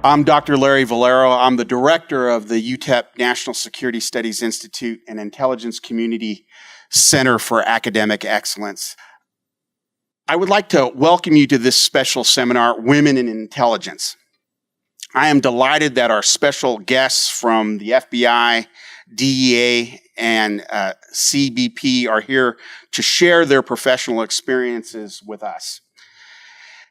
I'm Dr. Larry Valero. I'm the director of the UTEP National Security Studies Institute and Intelligence Community Center for Academic Excellence. I would like to welcome you to this special seminar, Women in Intelligence. I am delighted that our special guests from the FBI, DEA, and CBP are here to share their professional experiences with us.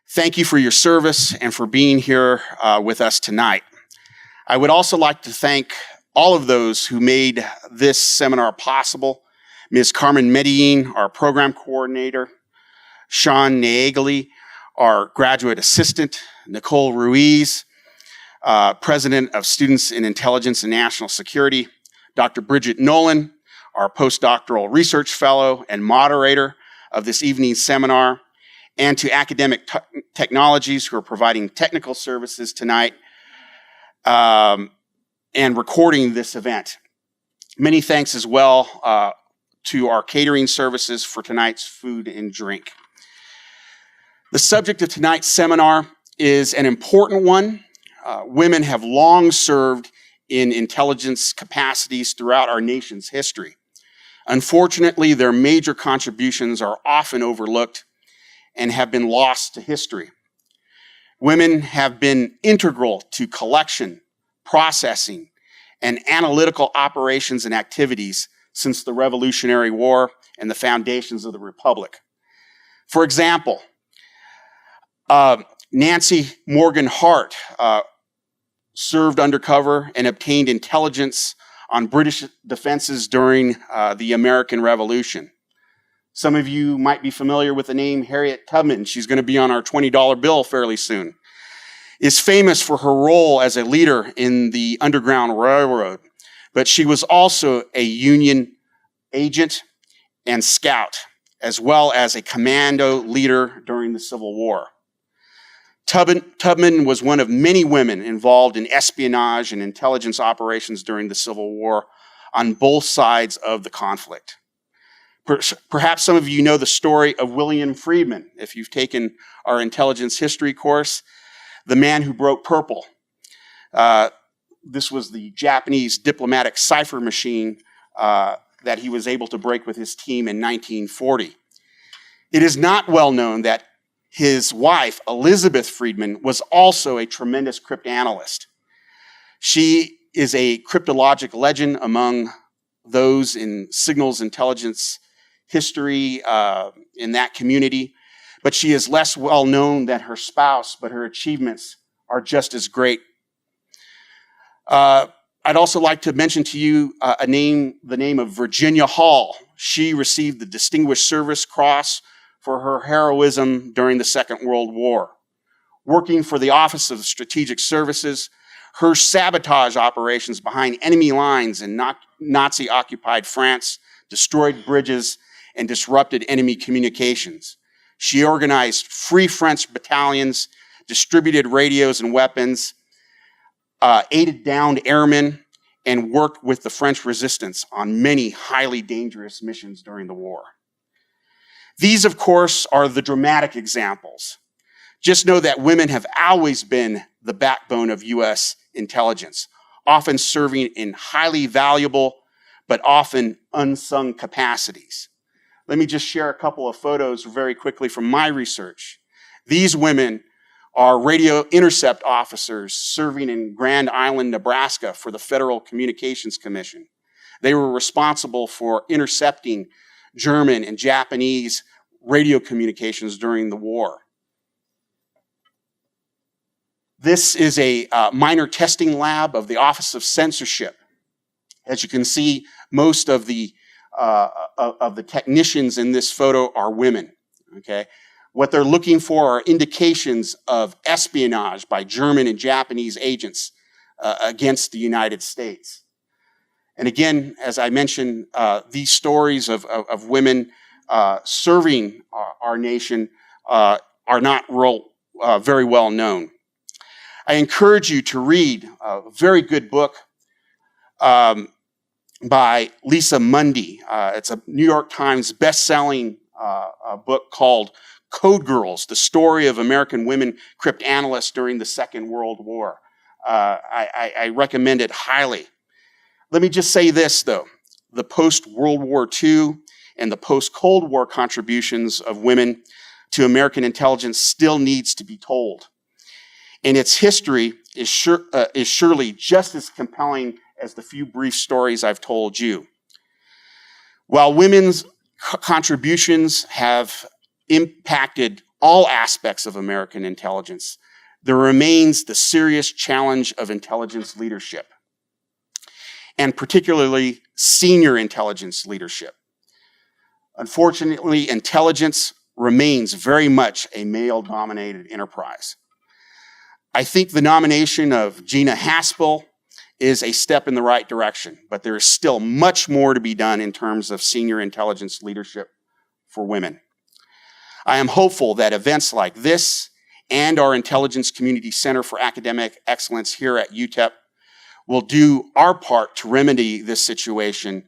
Thank you for your service and for being here with us tonight. I would also like to thank all of those who made this seminar possible. Ms. Carmen Medellin, our program coordinator, Sean Naegeli, our graduate assistant, Nicole Ruiz, president of Students in Intelligence and National Security, Dr. Bridget Noland, our postdoctoral research fellow and moderator of this evening's seminar, and to Academic Technologies who are providing technical services tonight and recording this event. Many thanks as well to our catering services for tonight's food and drink. The subject of tonight's seminar is an important one. Women have long served in intelligence capacities throughout our nation's history. Unfortunately, their major contributions are often overlooked and have been lost to history. Women have been integral to collection, processing, and analytical operations and activities since the Revolutionary War and the foundations of the Republic. For example, Nancy Morgan Hart served undercover and obtained intelligence on British defenses during the American Revolution. Some of you might be familiar with the name Harriet Tubman. She's going to be on our $20 bill fairly soon. Is famous for her role as a leader in the Underground Railroad, but she was also a Union agent and scout, as well as a commando leader during the Civil War. Tubman was one of many women involved in espionage and intelligence operations during the Civil War on both sides of the conflict. Perhaps some of you know the story of William Friedman, if you've taken our intelligence history course, the man who broke purple. This was the Japanese diplomatic cipher machine that he was able to break with his team in 1940. It is not well known that his wife, Elizabeth Friedman, was also a tremendous cryptanalyst. She is a cryptologic legend among those in signals intelligence history in that community, but she is less well known than her spouse, but her achievements are just as great. I'd also like to mention to you the name of Virginia Hall. She received the Distinguished Service Cross for her heroism during the Second World War. Working for the Office of Strategic Services, her sabotage operations behind enemy lines in Nazi-occupied France destroyed bridges and disrupted enemy communications. She organized Free French battalions, distributed radios and weapons, aided downed airmen, and worked with the French resistance on many highly dangerous missions during the war. These, of course, are the dramatic examples. Just know that women have always been the backbone of U.S. intelligence, often serving in highly valuable but often unsung capacities. Let me just share a couple of photos very quickly from my research. These women are radio intercept officers serving in Grand Island, Nebraska for the Federal Communications Commission. They were responsible for intercepting German and Japanese radio communications during the war. This is a minor testing lab of the Office of Censorship. As you can see, most of the technicians in this photo are women, okay? What they're looking for are indications of espionage by German and Japanese agents against the United States. And again, as I mentioned, these stories of women serving our nation are not very well known. I encourage you to read a very good book by Lisa Mundy. It's a New York Times best-selling book called Code Girls, the story of American women cryptanalysts during the Second World War. I recommend it highly. Let me just say this, though. The post-World War II and the post-Cold War contributions of women to American intelligence still needs to be told. And its history is surely just as compelling as the few brief stories I've told you. While women's contributions have impacted all aspects of American intelligence, there remains the serious challenge of intelligence leadership, and particularly senior intelligence leadership. Unfortunately, intelligence remains very much a male-dominated enterprise. I think the nomination of Gina Haspel is a step in the right direction, but there is still much more to be done in terms of senior intelligence leadership for women. I am hopeful that events like this and our Intelligence Community Center for Academic Excellence here at UTEP will do our part to remedy this situation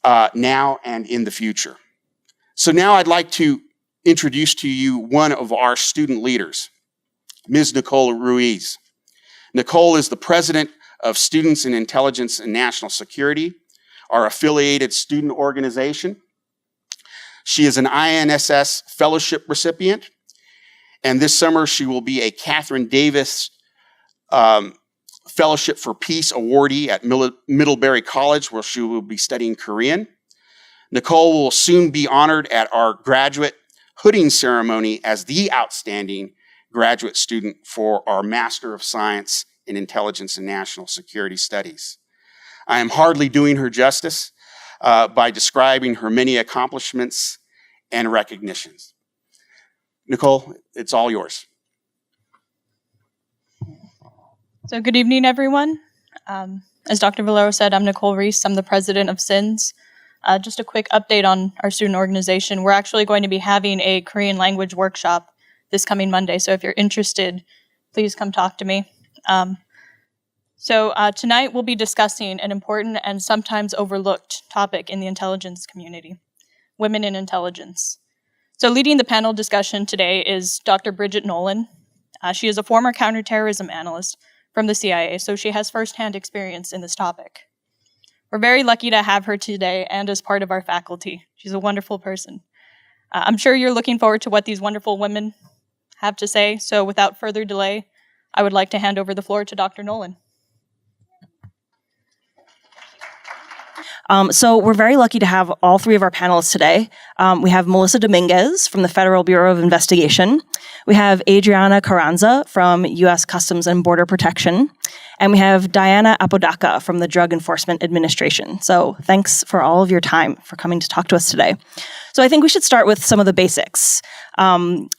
now and in the future. So now I'd like to introduce to you one of our student leaders, Ms. Nicole Ruiz. Nicole is the president of Students in Intelligence and National Security, our affiliated student organization. She is an INSS fellowship recipient, and this summer she will be a Catherine Davis Fellowship for Peace awardee at Middlebury College, where she will be studying Korean. Nicole will soon be honored at our graduate hooding ceremony as the outstanding graduate student for our Master of Science in Intelligence and National Security Studies. I am hardly doing her justice by describing her many accomplishments and recognitions. Nicole, it's all yours. So good evening, everyone. As Dr. Valero said, I'm Nicole Ruiz. I'm the president of SINS. Just a quick update on our student organization. We're actually going to be having a Korean language workshop this coming Monday. So if you're interested, please come talk to me. Tonight we'll be discussing an important and sometimes overlooked topic in the intelligence community, women in intelligence. So leading the panel discussion today is Dr. Bridget Noland. She is a former counterterrorism analyst from the CIA, so she has firsthand experience in this topic. We're very lucky to have her today and as part of our faculty. She's a wonderful person. I'm sure you're looking forward to what these wonderful women have to say, so without further delay, I would like to hand over the floor to Dr. Noland. So we're very lucky to have all three of our panelists today. We have Melissa Dominguez from the Federal Bureau of Investigation. We have Adriana Carranza from U.S. Customs and Border Protection. And we have Diana Apodaca from the Drug Enforcement Administration. So thanks for all of your time for coming to talk to us today. So I think we should start with some of the basics.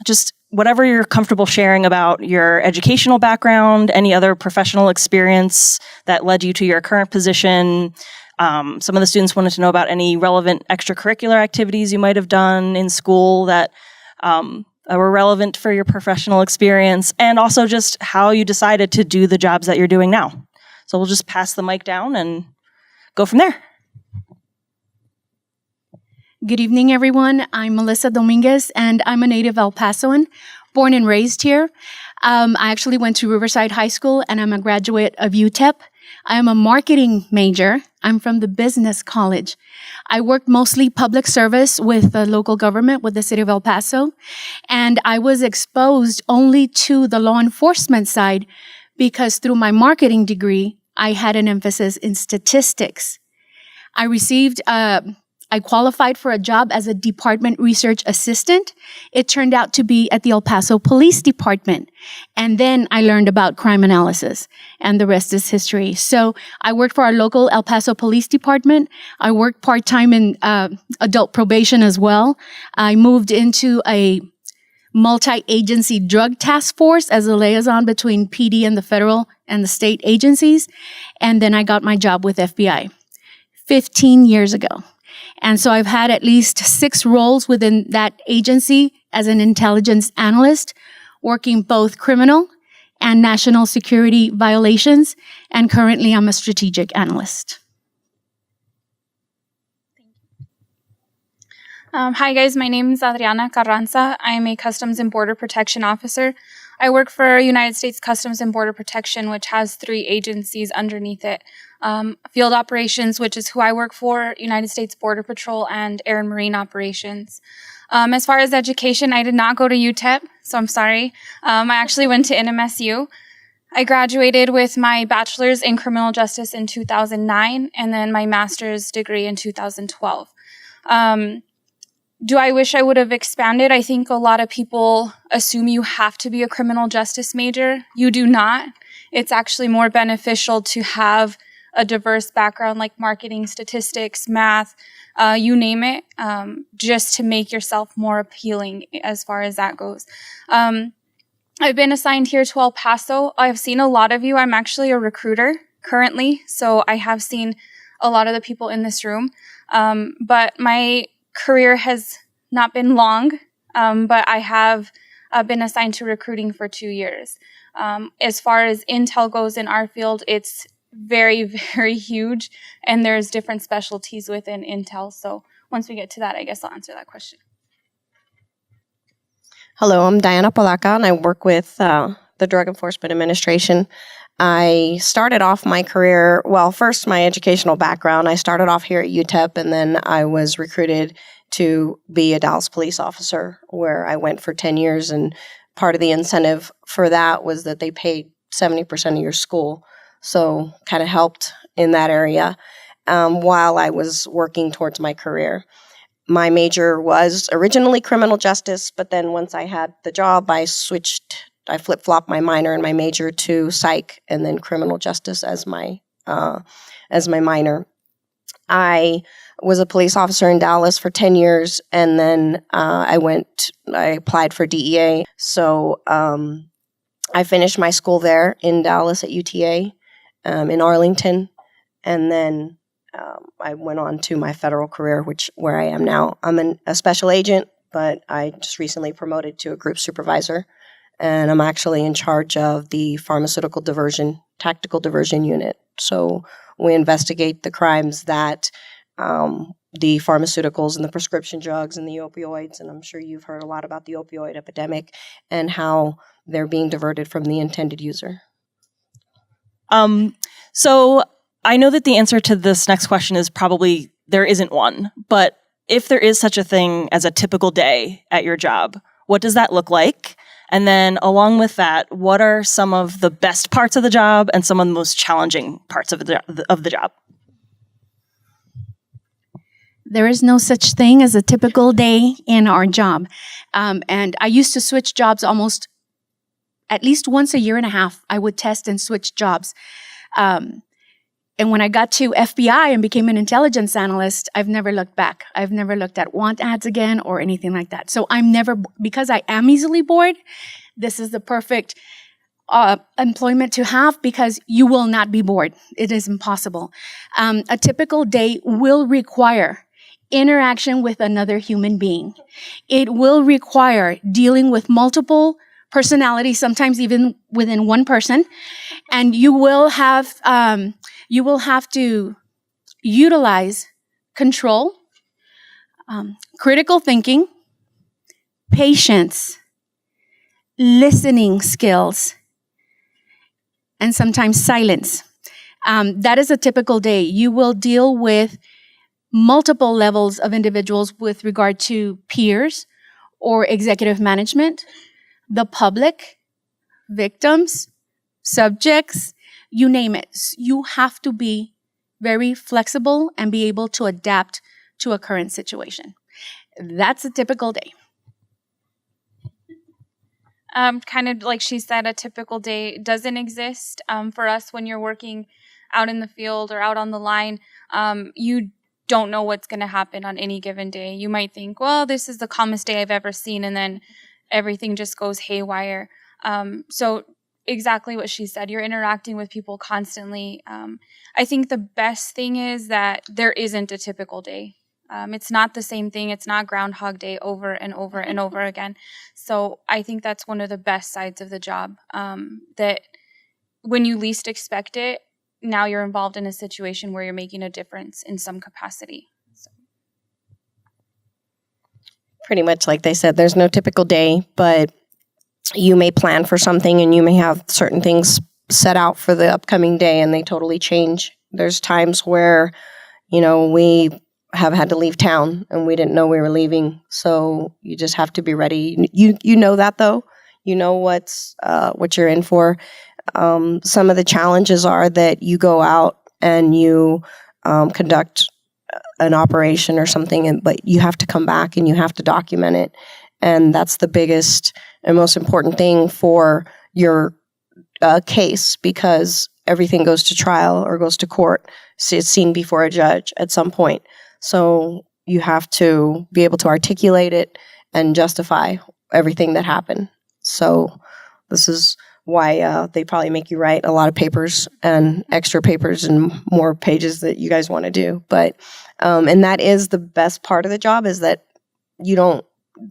Just whatever you're comfortable sharing about your educational background, any other professional experience that led you to your current position. Some of the students wanted to know about any relevant extracurricular activities you might have done in school that were relevant for your professional experience, and also just how you decided to do the jobs that you're doing now. So we'll just pass the mic down and go from there. Good evening, everyone. I'm Melissa Dominguez, and I'm a native El Pasoan, born and raised here. I actually went to Riverside High School, and I'm a graduate of UTEP. I am a marketing major. I'm from the business college. I worked mostly public service with the local government, with the city of El Paso, and I was exposed only to the law enforcement side because through my marketing degree, I had an emphasis in statistics. I qualified for a job as a department research assistant. It turned out to be at the El Paso Police Department. And then I learned about crime analysis, and the rest is history. So I worked for our local El Paso Police Department. I worked part-time in adult probation as well. I moved into a multi-agency drug task force as a liaison between PD and the federal and the state agencies. And then I got my job with FBI 15 years ago. And so I've had at least 6 roles within that agency as an intelligence analyst, working both criminal and national security violations. And currently I'm a strategic analyst. Hi guys, my name is Adriana Carranza. I am a Customs and Border Protection Officer I work for United States Customs and Border Protection, which has 3 agencies underneath it. Field Operations, which is who I work for, United States Border Patrol, and Air and Marine Operations. As far as education, I did not go to UTEP, so I'm sorry. I actually went to NMSU. I graduated with my bachelor's in criminal justice in 2009, and then my master's degree in 2012. Do I wish I would have expanded? I think a lot of people assume you have to be a criminal justice major. You do not. It's actually more beneficial to have a diverse background like marketing, statistics, math, you name it, just to make yourself more appealing as far as that goes. I've been assigned here to El Paso. I've seen a lot of you. I'm actually a recruiter currently, so I have seen a lot of the people in this room. But my career has not been long, but I have been assigned to recruiting for 2 years. As far as intel goes in our field, it's very, very huge, and there's different specialties within intel. So once we get to that, I guess I'll answer that question. Hello, I'm Diana Palaka, and I work with the Drug Enforcement Administration. I started off my career, well, first my educational background. I started off here at UTEP, and then I was recruited to be a Dallas police officer, where I went for 10 years, and part of the incentive for that was that they paid 70% of your school. So kind of helped in that area while I was working towards my career. My major was originally criminal justice, but then once I had the job, I flip-flopped my minor and my major to psych, and then criminal justice as my minor. I was a police officer in Dallas for 10 years, and then I applied for DEA. So I finished my school there in Dallas at UTA. In Arlington, and then I went on to my federal career, where I am now. I'm a special agent, but I just recently promoted to a group supervisor, and I'm actually in charge of the pharmaceutical diversion, tactical diversion unit. So we investigate the crimes that the pharmaceuticals and the prescription drugs and the opioids, and I'm sure you've heard a lot about the opioid epidemic and how they're being diverted from the intended user. So I know that the answer to this next question is probably there isn't one, but if there is such a thing as a typical day at your job, what does that look like? And then along with that, what are some of the best parts of the job and some of the most challenging parts of the job? There is no such thing as a typical day in our job. And I used to switch jobs almost at least once a year and a half. I would test and switch jobs. And when I got to FBI and became an intelligence analyst, I've never looked back. I've never looked at want ads again or anything like that. So because I am easily bored, this is the perfect employment to have, because you will not be bored. It is impossible. A typical day will require interaction with another human being. It will require dealing with multiple personalities, sometimes even within one person, and you will have to utilize control, critical thinking, patience, listening skills, and sometimes silence. That is a typical day. You will deal with multiple levels of individuals with regard to peers or executive management, the public, victims, subjects, you name it. You have to be very flexible and be able to adapt to a current situation. That's a typical day. Kind of like she said, a typical day doesn't exist. For us, when you're working out in the field or out on the line, you don't know what's going to happen on any given day. You might think, well, this is the calmest day I've ever seen, and then everything just goes haywire. So exactly what she said, you're interacting with people constantly. I think the best thing is that there isn't a typical day. It's not the same thing. It's not Groundhog Day over and over and over again. So I think that's one of the best sides of the job, that when you least expect it, now you're involved in a situation where you're making a difference in some capacity. So. Pretty much like they said, there's no typical day, but you may plan for something and you may have certain things set out for the upcoming day and they totally change. There's times where, we have had to leave town and we didn't know we were leaving. So you just have to be ready. You know that though. You know what you're in for. Some of the challenges are that you go out and you conduct an operation or something, but you have to come back and you have to document it. And that's the biggest and most important thing for your case, because everything goes to trial or goes to court. So it's seen before a judge at some point. So you have to be able to articulate it and justify everything that happened. So this is why they probably make you write a lot of papers and extra papers and more pages that you guys want to do. But and that is the best part of the job, is that you're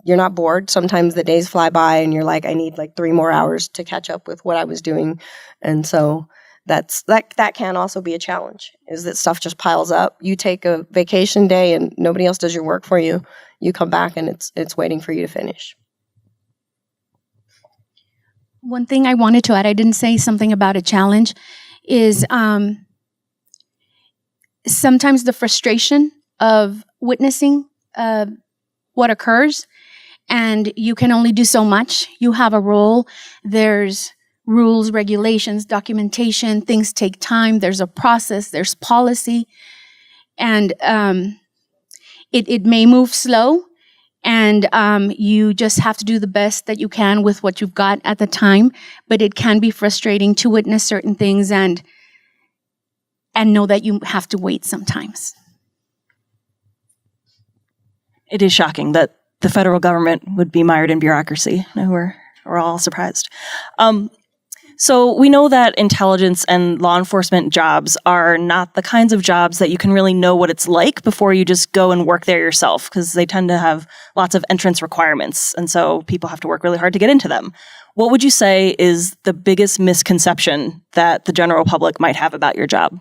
not bored. Sometimes the days fly by and you're like, I need like 3 more hours to catch up with what I was doing. And so that can also be a challenge, is that stuff just piles up. You take a vacation day and nobody else does your work for you. You come back and it's waiting for you to finish. One thing I wanted to add, I didn't say something about a challenge, is sometimes the frustration of witnessing what occurs, and you can only do so much. You have a role. There's rules, regulations, documentation. Things take time. There's a process. There's policy. And it may move slow, and you just have to do the best that you can with what you've got at the time. But it can be frustrating to witness certain things and know that you have to wait sometimes. It is shocking that the federal government would be mired in bureaucracy. We're all surprised. So we know that intelligence and law enforcement jobs are not the kinds of jobs that you can really know what it's like before you just go and work there yourself, because they tend to have lots of entrance requirements. And so people have to work really hard to get into them. What would you say is the biggest misconception that the general public might have about your job?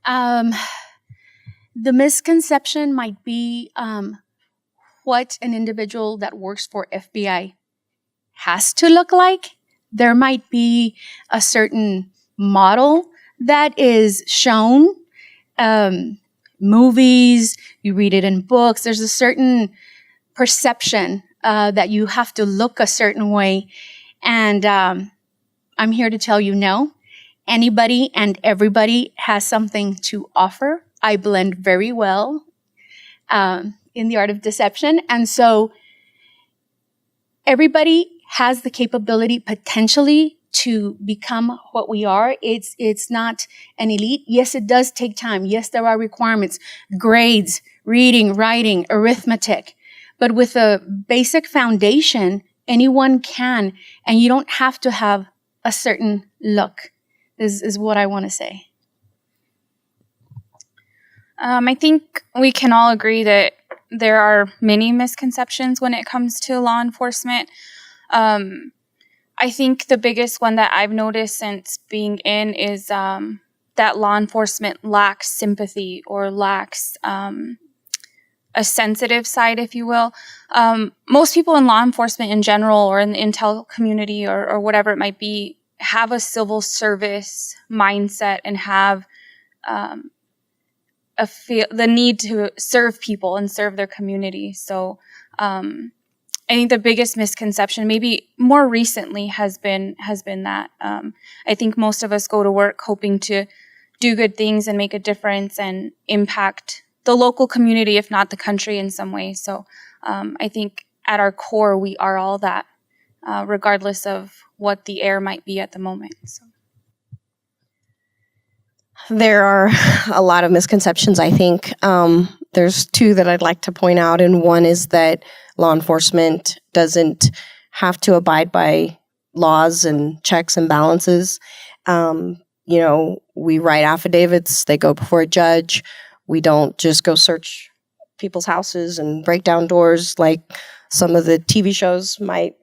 The misconception might be what an individual that works for FBI has to look like. There might be a certain model that is shown. Movies, you read it in books. There's a certain perception that you have to look a certain way. And I'm here to tell you no. Anybody and everybody has something to offer. I blend very well in the art of deception. And so everybody has the capability potentially to become what we are. It's not an elite. Yes, it does take time. Yes, there are requirements, grades, reading, writing, arithmetic. But with a basic foundation, anyone can, and you don't have to have a certain look. Is what I want to say. I think we can all agree that there are many misconceptions when it comes to law enforcement. I think the biggest one that I've noticed since being in is that law enforcement lacks sympathy or lacks a sensitive side, if you will. Most people in law enforcement in general, or in the intel community, or whatever it might be, have a civil service mindset and have the need to serve people and serve their community. So I think the biggest misconception, maybe more recently, has been that I think most of us go to work hoping to do good things and make a difference and impact the local community, if not the country, in some way. So I think at our core, we are all that, regardless of what the air might be at the moment. So. There are a lot of misconceptions, I think. There's 2 that I'd like to point out, and one is that law enforcement doesn't have to abide by laws and checks and balances. We write affidavits, they go before a judge. We don't just go search people's houses and break down doors like some of the TV shows might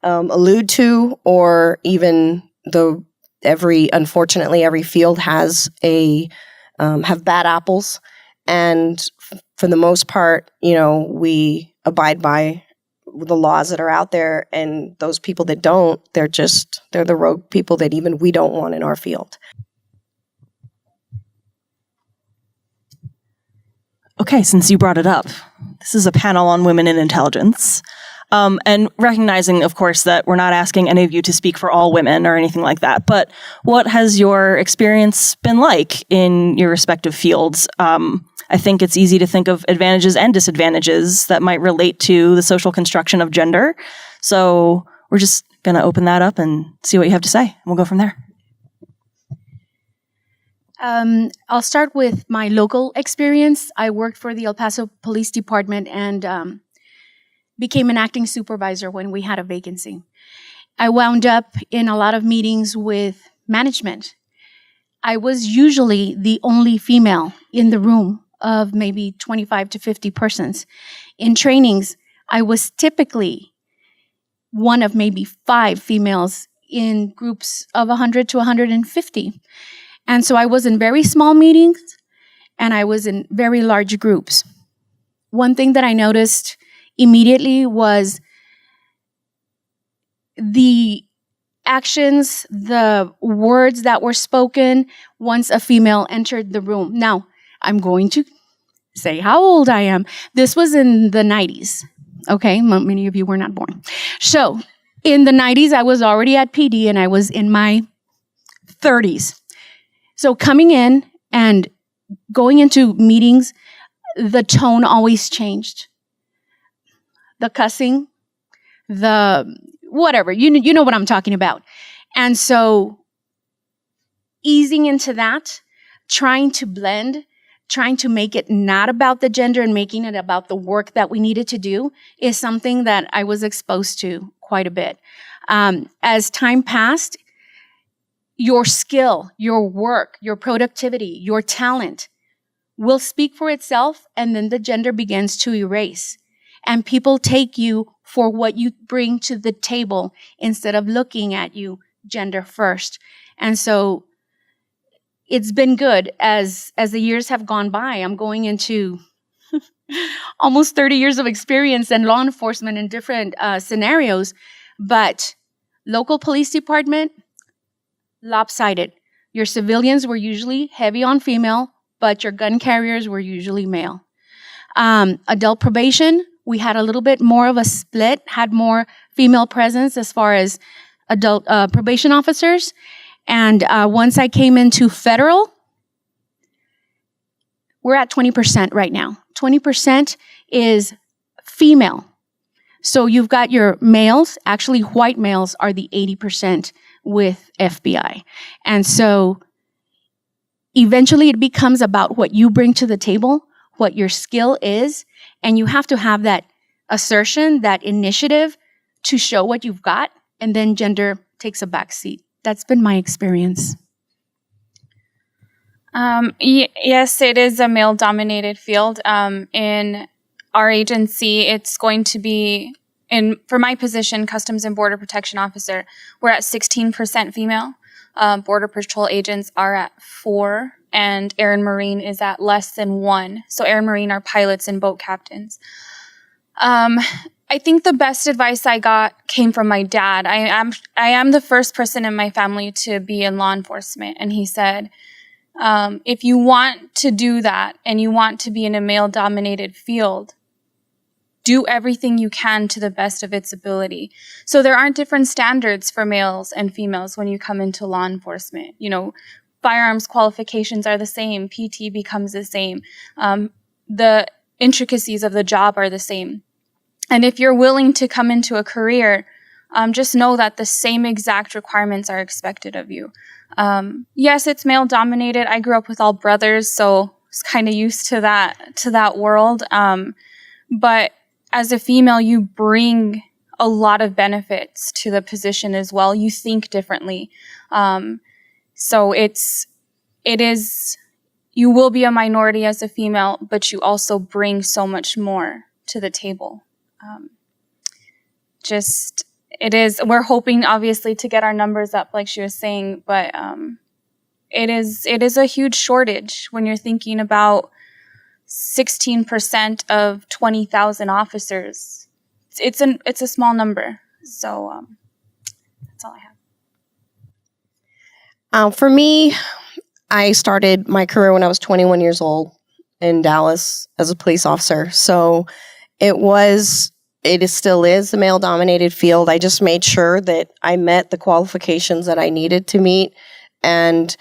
allude to, or even though unfortunately every field has have bad apples, and for the most part, we abide by the laws that are out there, and those people that don't, they're the rogue people that even we don't want in our field. Okay, since you brought it up, this is a panel on women in intelligence. And recognizing, of course, that we're not asking any of you to speak for all women or anything like that, but what has your experience been like in your respective fields? I think it's easy to think of advantages and disadvantages that might relate to the social construction of gender. So we're just going to open that up and see what you have to say. And we'll go from there. I'll start with my local experience. I worked for the El Paso Police Department and became an acting supervisor when we had a vacancy. I wound up in a lot of meetings with management. I was usually the only female in the room of maybe 25 to 50 persons. In trainings, I was typically one of maybe 5 females in groups of 100 to 150. And so I was in very small meetings and I was in very large groups. One thing that I noticed immediately was the actions, the words that were spoken once a female entered the room. Now, I'm going to say how old I am. This was in the 90s. Okay, many of you were not born. So in the 90s, I was already at PD and I was in my 30s. So coming in and going into meetings, the tone always changed. The cussing, the whatever, you know what I'm talking about. And so easing into that, trying to blend, trying to make it not about the gender and making it about the work that we needed to do is something that I was exposed to quite a bit. As time passed, your skill, your work, your productivity, your talent will speak for itself, and then the gender begins to erase. And people take you for what you bring to the table instead of looking at you gender first. And so it's been good as the years have gone by. I'm going into almost 30 years of experience in law enforcement in different scenarios, but local police department, lopsided. Your civilians were usually heavy on female, but your gun carriers were usually male. Adult probation, we had a little bit more of a split, had more female presence as far as adult probation officers. And once I came into federal, we're at 20% right now. 20% is female. So you've got your males, actually white males are the 80% with FBI. And so eventually it becomes about what you bring to the table, what your skill is, and you have to have that assertion, that initiative to show what you've got, and then gender takes a back seat. That's been my experience. Yes, it is a male-dominated field. In our agency, it's going to be, for my position, Customs and Border Protection Officer, we're at 16% female. Border Patrol agents are at 4%, and Air and Marine is at less than 1%. So Air and Marine are pilots and boat captains. I think the best advice I got came from my dad. I am the first person in my family to be in law enforcement. And he said, if you want to do that and you want to be in a male-dominated field, do everything you can to the best of its ability. So there aren't different standards for males and females when you come into law enforcement. You know, firearms qualifications are the same. PT becomes the same. The intricacies of the job are the same. And if you're willing to come into a career, just know that the same exact requirements are expected of you. Yes, it's male dominated. I grew up with all brothers, so I was kind of used to that world. But as a female, you bring a lot of benefits to the position as well. You think differently. So it is, you will be a minority as a female, but you also bring so much more to the table. We're hoping obviously to get our numbers up like she was saying, but it is a huge shortage when you're thinking about 16% of 20,000 officers. It's a small number. So that's all I have. For me, I started my career when I was 21 years old in Dallas as a police officer. So it still is a male-dominated field. I just made sure that I met the qualifications that I needed to meet, and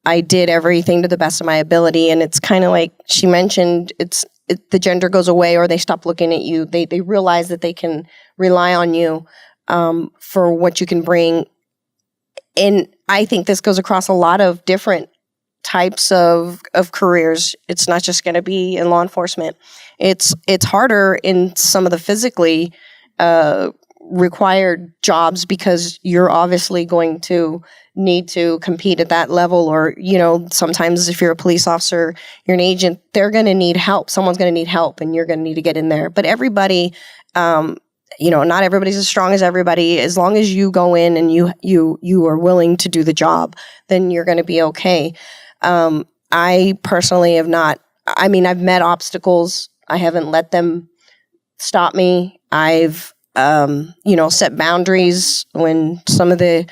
I did everything to the best of my ability. And it's kind of like she mentioned, the gender goes away, or they stop looking at you. They realize that they can rely on you for what you can bring. And I think this goes across a lot of different types of careers. It's not just going to be in law enforcement. It's harder in some of the physically required jobs, because you're obviously going to need to compete at that level. Or, sometimes if you're a police officer, you're an agent, they're going to need help. Someone's going to need help, and you're going to need to get in there. But everybody, not everybody's as strong as everybody. As long as you go in and you are willing to do the job, then you're going to be okay. I personally have not. I've met obstacles. I haven't let them stop me. I've, set boundaries when some of the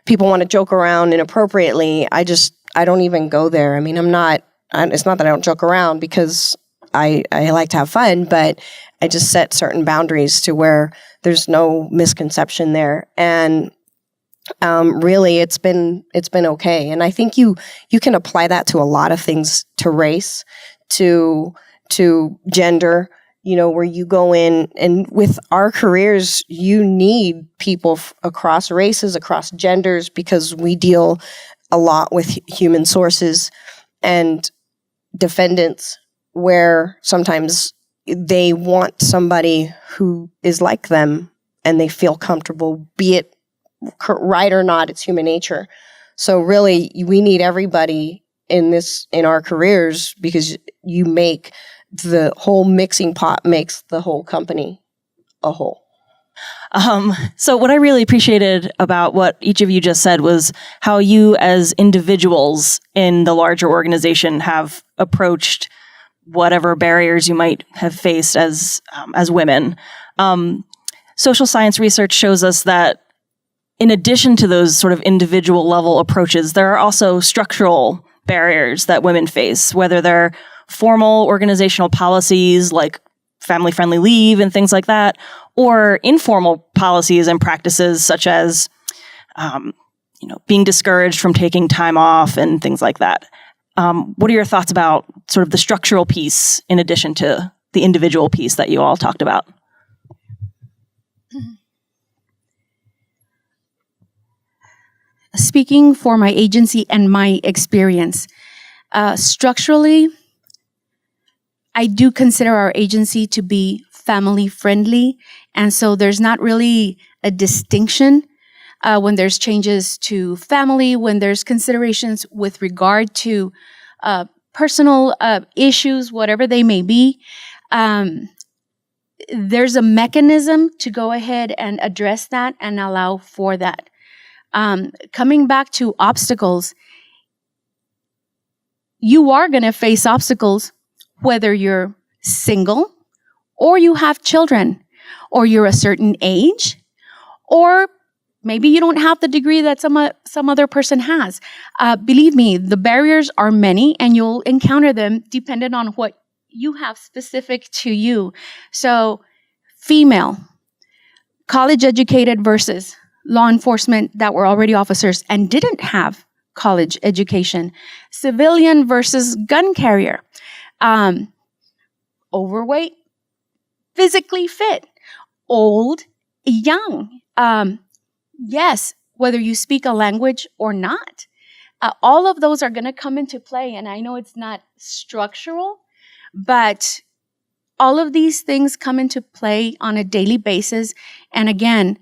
people want to joke around inappropriately. I don't even go there. It's not that I don't joke around, because I like to have fun, but I just set certain boundaries to where there's no misconception there. And really, it's been okay. And I think you can apply that to a lot of things, to race, to gender, where you go in, and with our careers, you need people across races, across genders, because we deal a lot with human sources and defendants, where sometimes they want somebody who is like them and they feel comfortable, be it right or not. It's human nature. So really, we need everybody in our careers, because you make the whole mixing pot makes the whole company a whole. So what I really appreciated about what each of you just said was how you as individuals in the larger organization have approached whatever barriers you might have faced as women. Social science research shows us that in addition to those sort of individual level approaches, there are also structural barriers that women face, whether they're formal organizational policies like family-friendly leave and things like that, or informal policies and practices such as, being discouraged from taking time off and things like that. What are your thoughts about sort of the structural piece in addition to the individual piece that you all talked about? Speaking for my agency and my experience, structurally, I do consider our agency to be family friendly. And so there's not really a distinction when there's changes to family, when there's considerations with regard to personal issues, whatever they may be. There's a mechanism to go ahead and address that and allow for that. Coming back to obstacles, you are going to face obstacles whether you're single or you have children or you're a certain age, or maybe you don't have the degree that some other person has. Believe me, the barriers are many and you'll encounter them depending on what you have specific to you. So female, college educated versus law enforcement that were already officers and didn't have college education, civilian versus gun carrier, overweight, physically fit, old, young. Yes, whether you speak a language or not, all of those are going to come into play. And I know it's not structural, but all of these things come into play on a daily basis. And again,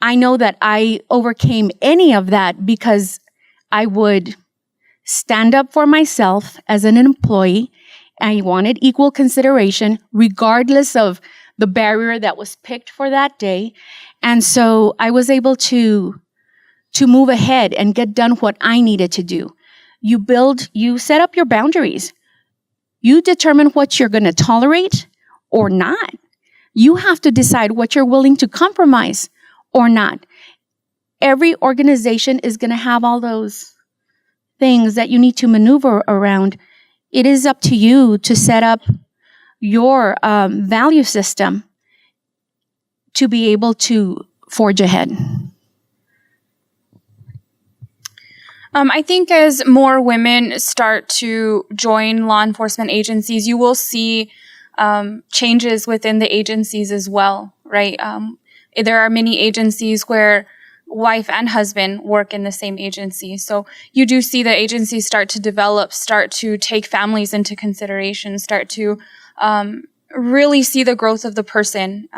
I know that I overcame any of that because I would stand up for myself as an employee. I wanted equal consideration regardless of the barrier that was picked for that day. And so I was able to move ahead and get done what I needed to do. You set up your boundaries. You determine what you're going to tolerate or not. You have to decide what you're willing to compromise or not. Every organization is going to have all those things that you need to maneuver around. It is up to you to set up your value system to be able to forge ahead. I think as more women start to join law enforcement agencies, you will see changes within the agencies as well, right? There are many agencies where wife and husband work in the same agency. So you do see the agencies start to develop, start to take families into consideration, start to really see the growth of the person.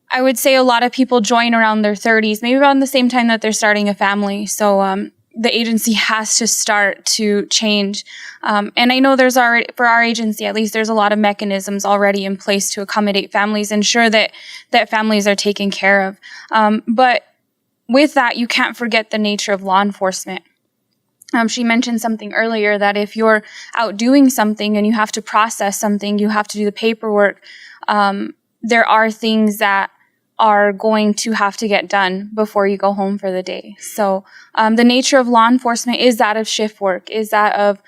I would say a lot of people join around their 30s, maybe around the same time that they're starting a family. So the agency has to start to change. And I know there's already, for our agency at least, there's a lot of mechanisms already in place to accommodate families, ensure that families are taken care of. But with that, you can't forget the nature of law enforcement. She mentioned something earlier that if you're out doing something and you have to process something, you have to do the paperwork, there are things that are going to have to get done before you go home for the day. So the nature of law enforcement is that of shift work, is that of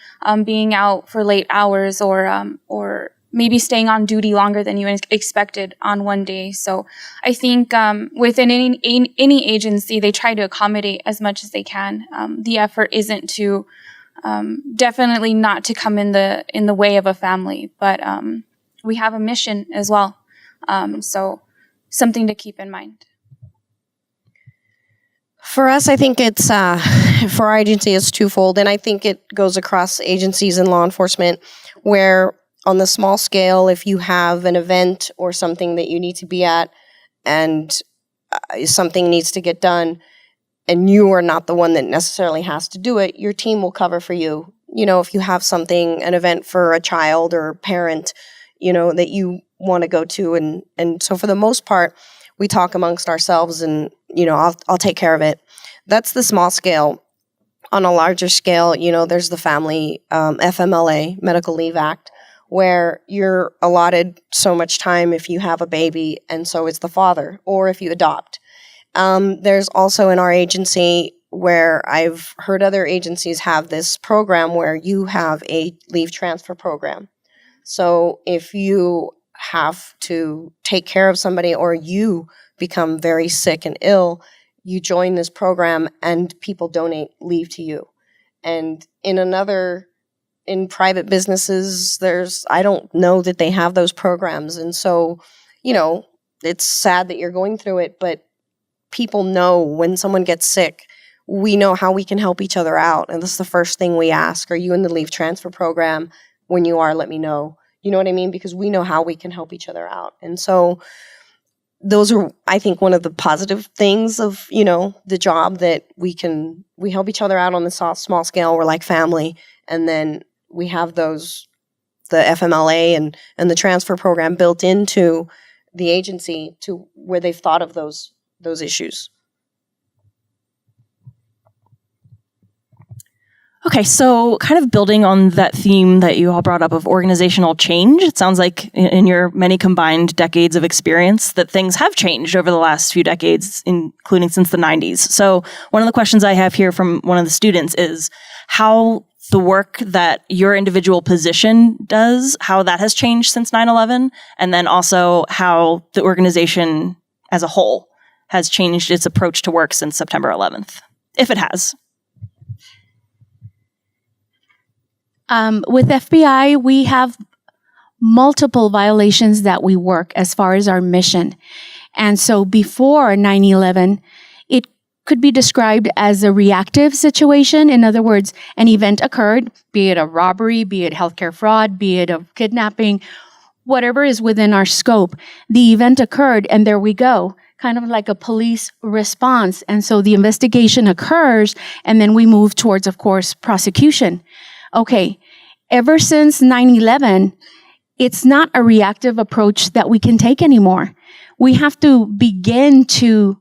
being out for late hours or maybe staying on duty longer than you expected on one day. So I think within any agency, they try to accommodate as much as they can. The effort isn't to definitely not to come in the way of a family, but we have a mission as well. So something to keep in mind. For us, I think it's, for our agency, it's twofold. And I think it goes across agencies in law enforcement where on the small scale, if you have an event or something that you need to be at and something needs to get done and you are not the one that necessarily has to do it, your team will cover for you. You know, if you have something, an event for a child or parent, you know, that you want to go to. And so for the most part, we talk amongst ourselves and, you know, I'll take care of it. That's the small scale. On a larger scale, you know, there's the family FMLA, Medical Leave Act, where you're allotted so much time if you have a baby, and so it's the father, or if you adopt. There's also in our agency where I've heard other agencies have this program where you have a leave transfer program. So if you have to take care of somebody or you become very sick and ill, you join this program and people donate leave to you. And in private businesses, I don't know that they have those programs. And so, you know, it's sad that you're going through it, but people know when someone gets sick, we know how we can help each other out. And that's the first thing we ask. Are you in the leave transfer program? When you are, let me know. You know what I mean? Because we know how we can help each other out. And so those are, I think, one of the positive things of, you know, the job, that we help each other out on the small scale. We're like family. And then we have the FMLA and the transfer program built into the agency to where they've thought of those issues. Okay, so kind of building on that theme that you all brought up of organizational change, it sounds like in your many combined decades of experience that things have changed over the last few decades, including since the 90s. So one of the questions I have here from one of the students is how the work that your individual position does, how that has changed since 9/11, and then also how the organization as a whole has changed its approach to work since September 11th, if it has. With FBI, we have multiple violations that we work as far as our mission. And so before 9/11, it could be described as a reactive situation. In other words, an event occurred, be it a robbery, be it healthcare fraud, be it a kidnapping, whatever is within our scope. The event occurred and there we go, kind of like a police response. And so the investigation occurs and then we move towards, of course, prosecution. Okay, ever since 9/11, it's not a reactive approach that we can take anymore. We have to begin to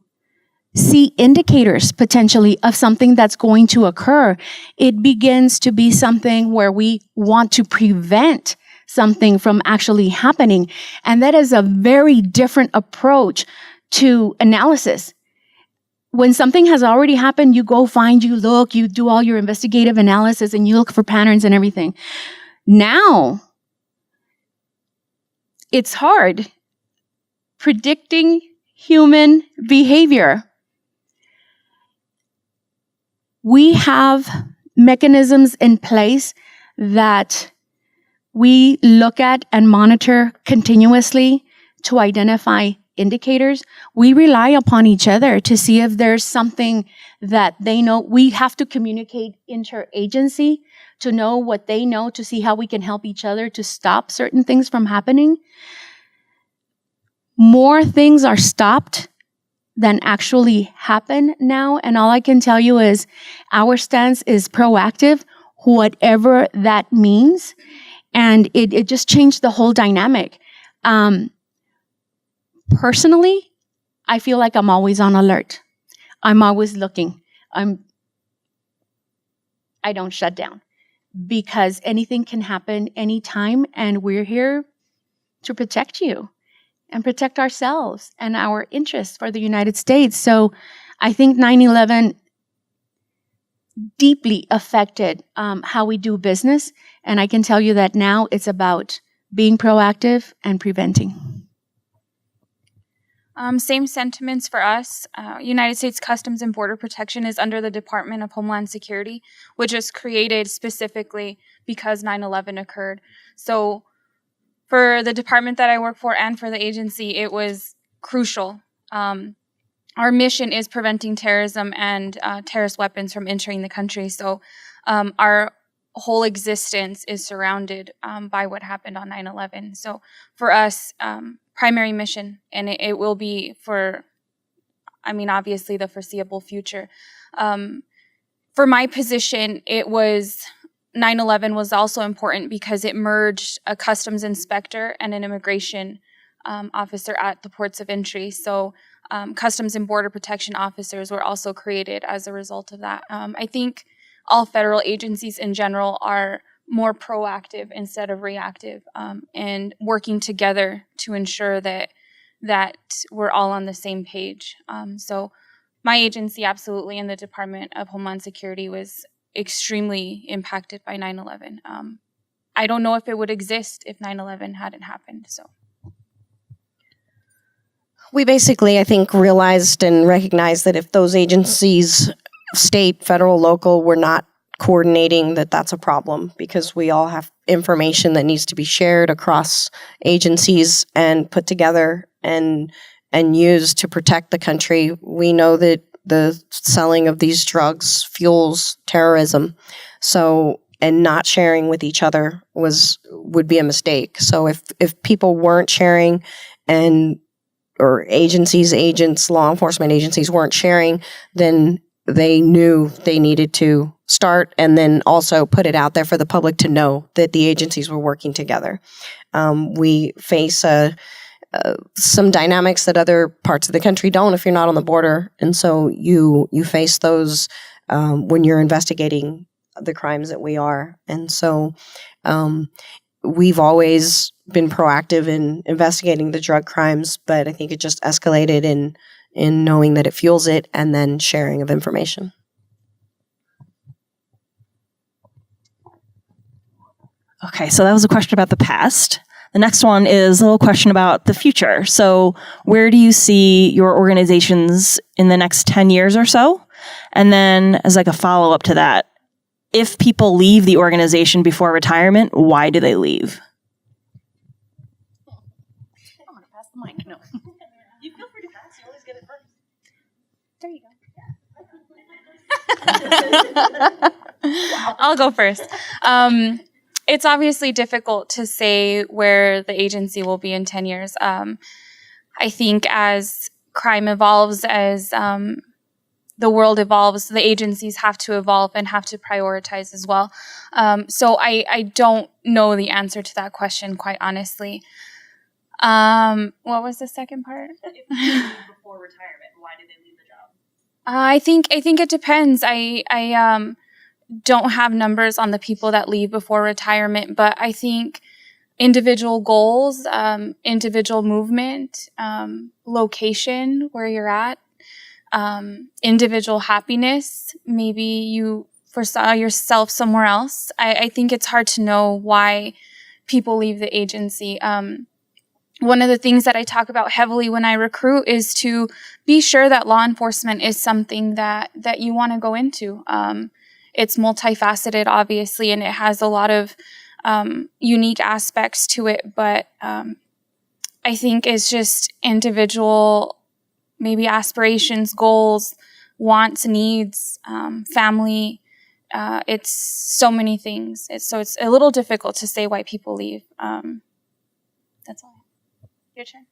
see indicators potentially of something that's going to occur, it begins to be something where we want to prevent something from actually happening. And that is a very different approach to analysis. When something has already happened, you go find, you look, you do all your investigative analysis and you look for patterns and everything. Now, it's hard predicting human behavior. We have mechanisms in place that we look at and monitor continuously to identify indicators. We rely upon each other to see if there's something that they know. We have to communicate interagency to know what they know, to see how we can help each other to stop certain things from happening. More things are stopped than actually happen now. And all I can tell you is our stance is proactive, whatever that means. And it just changed the whole dynamic. Personally, I feel like I'm always on alert. I'm always looking. I don't shut down because anything can happen anytime, and we're here to protect you and protect ourselves and our interests for the United States. So I think 9/11 deeply affected how we do business, and I can tell you that now it's about being proactive and preventing. Same sentiments for us. United States Customs and Border Protection is under the Department of Homeland Security, which was created specifically because 9/11 occurred. So for the department that I work for and for the agency, it was crucial. Our mission is preventing terrorism and terrorist weapons from entering the country. So our whole existence is surrounded by what happened on 9/11. So for us, primary mission, and it will be for, obviously the foreseeable future. For my position, 9/11 was also important because it merged a customs inspector and an immigration officer at the ports of entry. So Customs and Border Protection officers were also created as a result of that. I think all federal agencies in general are more proactive instead of reactive, and working together to ensure that we're all on the same page. So my agency absolutely, and the Department of Homeland Security, was extremely impacted by 9/11. I don't know if it would exist if 9/11 hadn't happened. So we basically, I think, realized and recognized that if those agencies, state, federal, local, were not coordinating, that's a problem, because we all have information that needs to be shared across agencies and put together and used to protect the country. We know that the selling of these drugs fuels terrorism. So, and not sharing with each other would be a mistake. So if people weren't sharing, or agents, law enforcement agencies weren't sharing, then they knew they needed to start and then also put it out there for the public to know that the agencies were working together. We face some dynamics that other parts of the country don't if you're not on the border. And so you face those when you're investigating the crimes that we are. And so we've always been proactive in investigating the drug crimes, but I think it just escalated in knowing that it fuels it, and then sharing of information. Okay, so that was a question about the past. The next one is a little question about the future. So where do you see your organizations in the next 10 years or so? And then as like a follow-up to that, if people leave the organization before retirement, why do they leave? I'm going to pass the mic. No. You feel free to pass. You always get it first. There you go. I'll go first. It's obviously difficult to say where the agency will be in 10 years. I think as crime evolves, as the world evolves, the agencies have to evolve and have to prioritize as well. So I don't know the answer to that question, quite honestly. What was the second part? Before retirement, why did they leave the job? I think it depends. I don't have numbers on the people that leave before retirement, but I think individual goals, individual movement, location where you're at, individual happiness, maybe you foresaw yourself somewhere else. I think it's hard to know why people leave the agency. One of the things that I talk about heavily when I recruit is to be sure that law enforcement is something that you want to go into. It's multifaceted, obviously, and it has a lot of unique aspects to it, but I think it's just individual, maybe aspirations, goals, wants, needs, family. It's so many things. It's a little difficult to say why people leave. That's all. Your turn.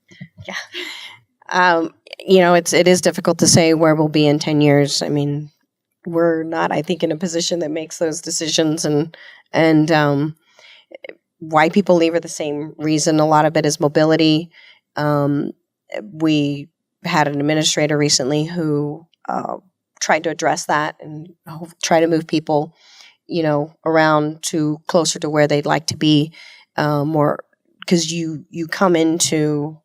Yeah. It is difficult to say where we'll be in 10 years. I mean, we're not, I think, in a position that makes those decisions, and why people leave are the same reason. A lot of it is mobility. We had an administrator recently who tried to address that and try to move people, around to closer to where they'd like to be, more, because you come into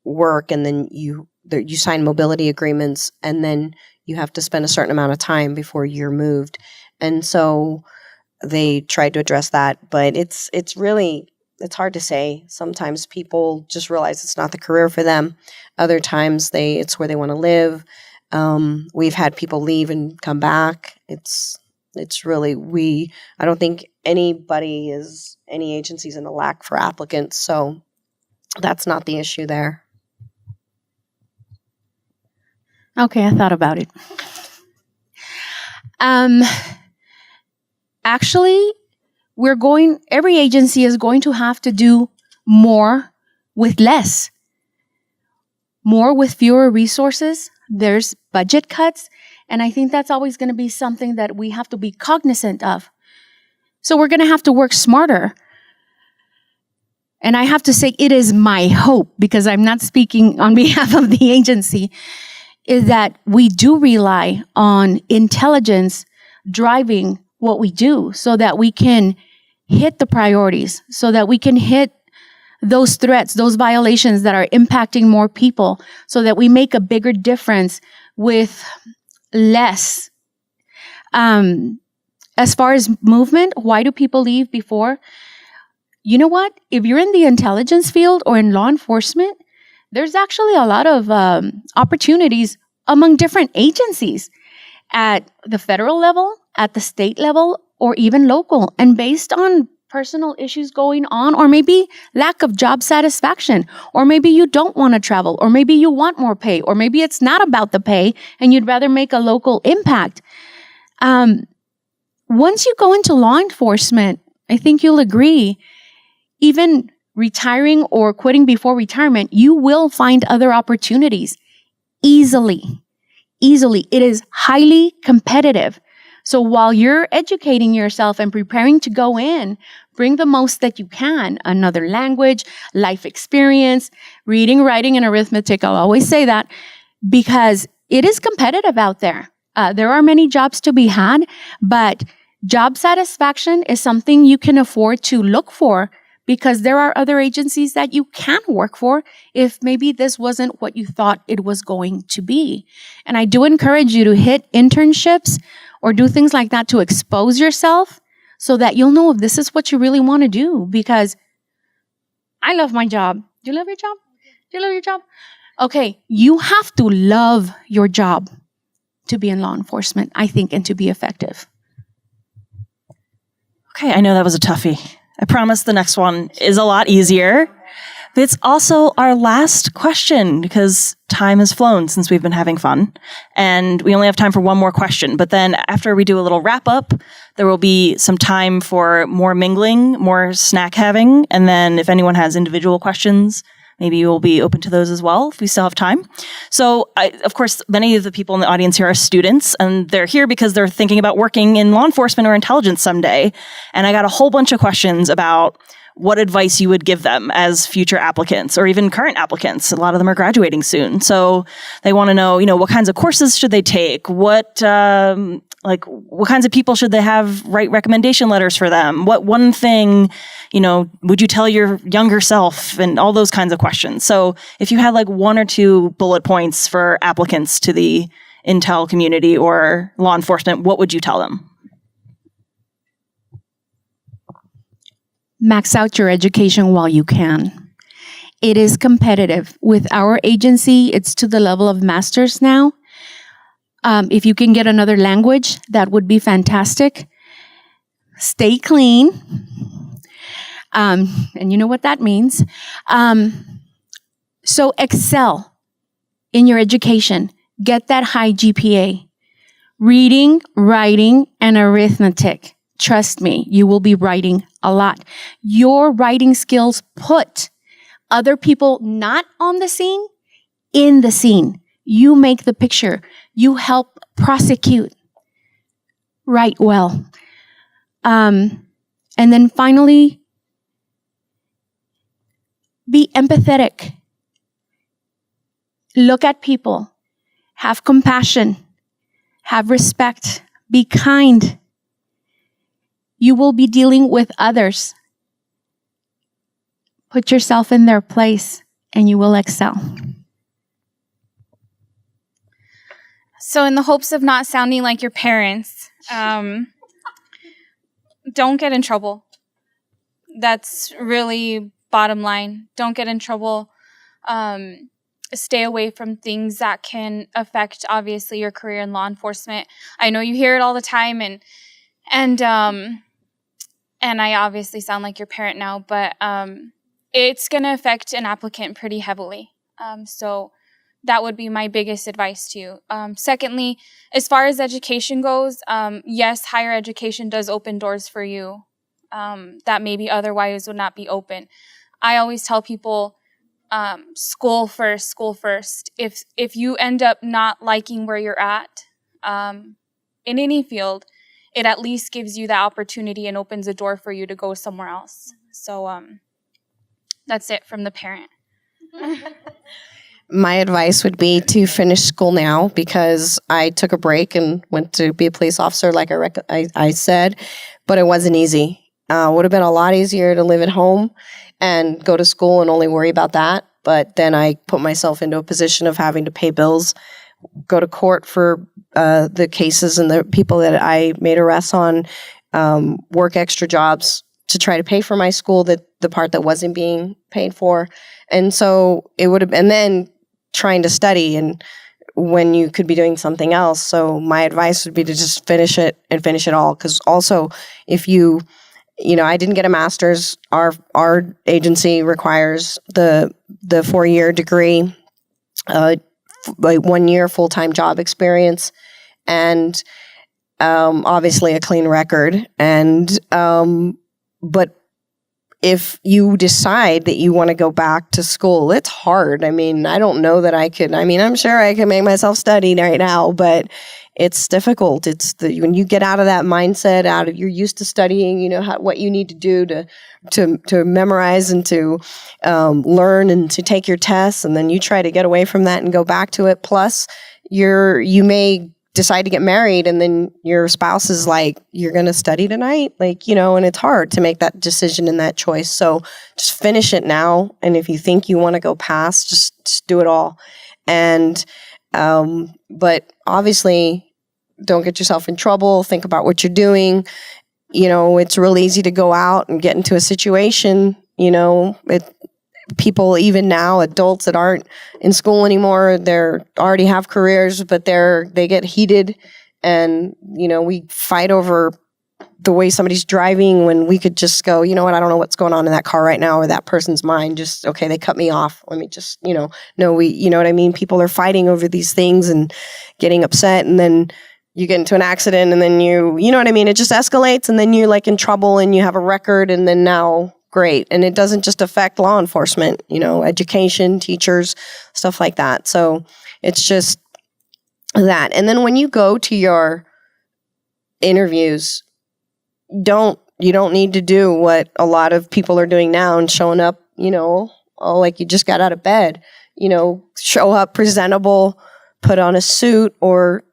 work and then you sign mobility agreements, and then you have to spend a certain amount of time before you're moved. And so they tried to address that, but it's hard to say. Sometimes people just realize it's not the career for them. Other times it's where they want to live. We've had people leave and come back. It's really, I don't think any agency's in a lack for applicants. So that's not the issue there. Okay, I thought about it. Actually, every agency is going to have to do more with less, more with fewer resources. There's budget cuts, and I think that's always going to be something that we have to be cognizant of. So we're going to have to work smarter. And I have to say, it is my hope, because I'm not speaking on behalf of the agency, is that we do rely on intelligence driving what we do so that we can hit the priorities, so that we can hit those threats, those violations that are impacting more people, so that we make a bigger difference with less. As far as movement, why do people leave before? You know what? If you're in the intelligence field or in law enforcement, there's actually a lot of opportunities among different agencies at the federal level, at the state level, or even local. And based on personal issues going on, or maybe lack of job satisfaction, or maybe you don't want to travel, or maybe you want more pay, or maybe it's not about the pay and you'd rather make a local impact. Once you go into law enforcement, I think you'll agree, even retiring or quitting before retirement, you will find other opportunities easily. It is highly competitive. So while you're educating yourself and preparing to go in, bring the most that you can. Another language, life experience, reading, writing, and arithmetic. I'll always say that because it is competitive out there. There are many jobs to be had, but job satisfaction is something you can afford to look for, because there are other agencies that you can work for if maybe this wasn't what you thought it was going to be. And I do encourage you to hit internships or do things like that to expose yourself so that you'll know if this is what you really want to do. Because I love my job. Do you love your job? Do you love your job? Okay, you have to love your job to be in law enforcement, I think, and to be effective. Okay, I know that was a toughie. I promise the next one is a lot easier. But it's also our last question because time has flown since we've been having fun. And we only have time for one more question. But then after we do a little wrap up, there will be some time for more mingling, more snack having. And then if anyone has individual questions, maybe we'll be open to those as well if we still have time. So, of course, many of the people in the audience here are students, and they're here because they're thinking about working in law enforcement or intelligence someday. And I got a whole bunch of questions about what advice you would give them as future applicants or even current applicants. A lot of them are graduating soon. So they want to know, what kinds of courses should they take? What kinds of people should they have write recommendation letters for them? What one thing, would you tell your younger self, and all those kinds of questions. So if you had like 1 or 2 bullet points for applicants to the Intel community or law enforcement, what would you tell them? Max out your education while you can. It is competitive. With our agency, it's to the level of master's now. If you can get another language, that would be fantastic. Stay clean. And you know what that means. So excel in your education. Get that high GPA. Reading, writing, and arithmetic. Trust me, you will be writing a lot. Your writing skills put other people not on the scene, in the scene. You make the picture. You help prosecute. Write well. And then finally, be empathetic. Look at people. Have compassion. Have respect. Be kind. You will be dealing with others. Put yourself in their place and you will excel. So in the hopes of not sounding like your parents, don't get in trouble. That's really bottom line. Don't get in trouble. Stay away from things that can affect, obviously, your career in law enforcement. I know you hear it all the time, and I obviously sound like your parent now, but it's going to affect an applicant pretty heavily. So that would be my biggest advice to you. Secondly, as far as education goes, yes, higher education does open doors for you that maybe otherwise would not be open. I always tell people, school first, school first. If you end up not liking where you're at in any field, it at least gives you the opportunity and opens a door for you to go somewhere else. So that's it from the parent. My advice would be to finish school now, because I took a break and went to be a police officer, like I said, but it wasn't easy. Would have been a lot easier to live at home and go to school and only worry about that. But then I put myself into a position of having to pay bills, go to court for the cases and the people that I made arrests on, work extra jobs to try to pay for my school, the part that wasn't being paid for. And so it would have, and then trying to study and when you could be doing something else. So my advice would be to just finish it and finish it all. Because also if you I didn't get a master's. Our agency requires the 4-year degree, like 1 year full-time job experience, and obviously a clean record. And but if you decide that you want to go back to school, it's hard. I mean, I don't know that I could. I mean, I'm sure I can make myself study right now, but it's difficult. It's when you get out of that mindset, you're used to studying, what you need to do to memorize and to learn and to take your tests, and then you try to get away from that and go back to it. Plus, you may decide to get married, and then your spouse is like, "You're going to study tonight," and it's hard to make that decision and that choice. So just finish it now, and if you think you want to go past, just do it all. And but obviously, don't get yourself in trouble. Think about what you're doing. It's real easy to go out and get into a situation. People, even now, adults that aren't in school anymore, they're already have careers, but they get heated, and we fight over the way somebody's driving when we could just go, I don't know what's going on in that car right now, or that person's mind. Just, okay, they cut me off. Let me just, no, you know what I mean? People are fighting over these things and getting upset, and then you get into an accident, and then you know what I mean? It just escalates, and then you're like in trouble, and you have a record, and then now, great. And it doesn't just affect law enforcement, education, teachers, stuff like that. So it's just that. And then when you go to your interviews, don't You don't need to do what a lot of people are doing now and showing up, like you just got out of bed. Show up presentable, put on a suit, or,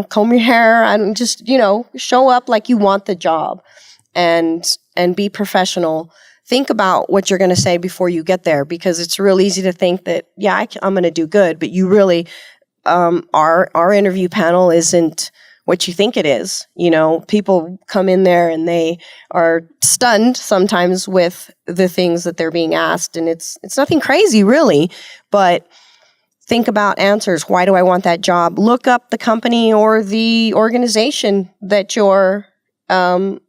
comb your hair, and just, show up like you want the job and be professional. Think about what you're going to say before you get there, because it's real easy to think that, I'm going to do good, but you really, our interview panel isn't what you think it is. People come in there and they are stunned sometimes with the things that they're being asked, and it's nothing crazy really, but think about answers. Why do I want that job? Look up the company or the organization that you're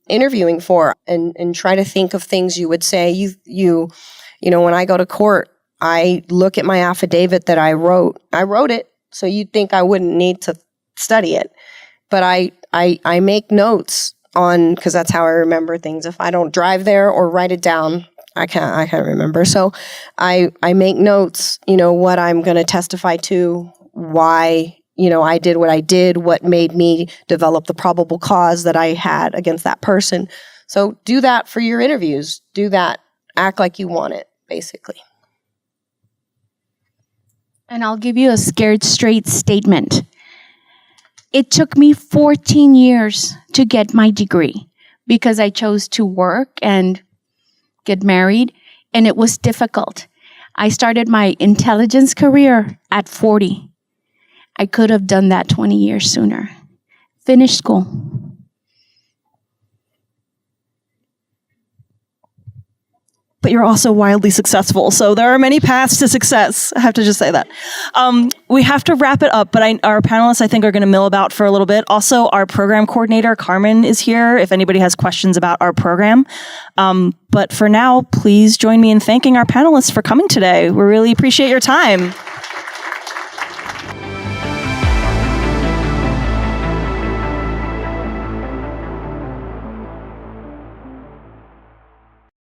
interviewing for, and try to think of things you would say. When I go to court, I look at my affidavit that I wrote. I wrote it, so you'd think I wouldn't need to study it. But I make notes on, because that's how I remember things. If I don't drive there or write it down, I can't remember. So I make notes, what I'm going to testify to, why, I did what I did, what made me develop the probable cause that I had against that person. So do that for your interviews. Do that. Act like you want it, basically. And I'll give you a scared straight statement. It took me 14 years to get my degree because I chose to work and get married, and it was difficult. I started my intelligence career at 40. I could have done that 20 years sooner. Finished school. But you're also wildly successful. So there are many paths to success. I have to just say that. We have to wrap it up, but our panelists, I think, are going to mill about for a little bit. Also, our program coordinator, Carmen, is here if anybody has questions about our program. But for now, please join me in thanking our panelists for coming today. We really appreciate your time.